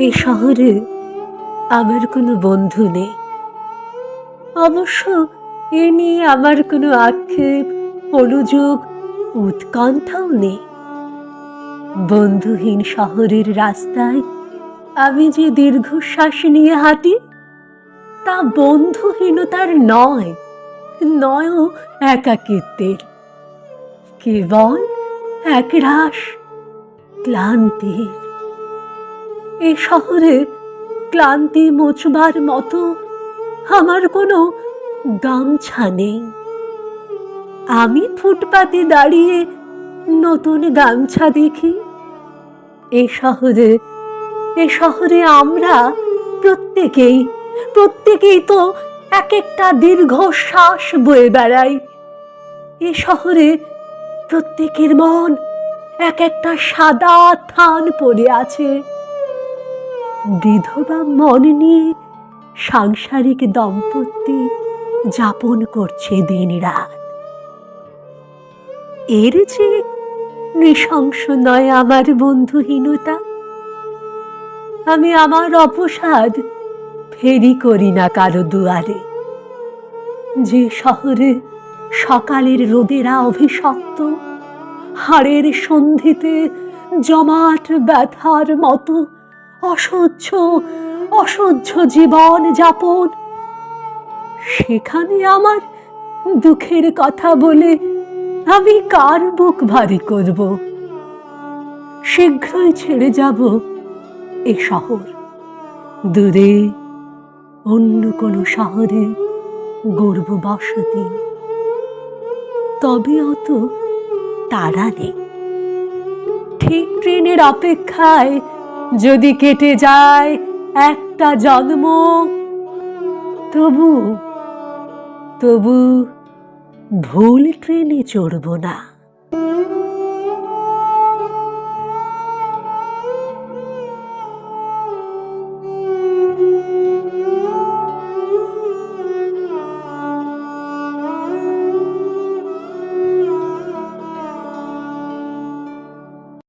এই শহরে আমার কোনো বন্ধু নেই। অবশ্য এ নিয়ে আমার কোনো আক্ষেপ, অনুযোগ, উৎকণ্ঠাও নেই। বন্ধুহীন শহরের রাস্তায় আমি যে দীর্ঘশ্বাস নিয়ে হাঁটি, তা বন্ধুহীনতার নয়, নয়ও একাকিত্বের, কেবল একরাশ ক্লান্তির। এই শহরে ক্লান্তি মোচবার মতো আমার কোনো গামছা নেই। আমি ফুটপাতে দাঁড়িয়ে নতুন গামছা দেখি। এ শহরে আমরা প্রত্যেকেই তো এক একটা দীর্ঘশ্বাস বয়ে বেড়াই। এ শহরে প্রত্যেকের মন এক একটা সাদা থান পড়ে আছে। বিধবা মন নিয়ে সাংসারিক দম্পতি যাপন করছে দিন রাত। এর যে নৃশংস নয় আমার বন্ধুহীনতা। আমি আমার অপসাদ ফেরি করি না কারো দুয়ারে। যে শহরে সকালের রোদেরা অভিশপ্ত, হাড়ের সন্ধিতে জমাট ব্যথার মতো অসহ্য জীবন যাপন, সেখানে আমার দুঃখের কথা বলে আমি কার বুক ভারী করব? শীঘ্রই ছেড়ে যাব এ শহর, দূরে অন্য কোনো শহরে গড়ব বসতি। তবে অত তাড়া নেই। ঠিক ট্রেনের অপেক্ষায় যদি কেটে যায় একটা জন্ম, তবু ভুল ট্রেনে চড়ব না।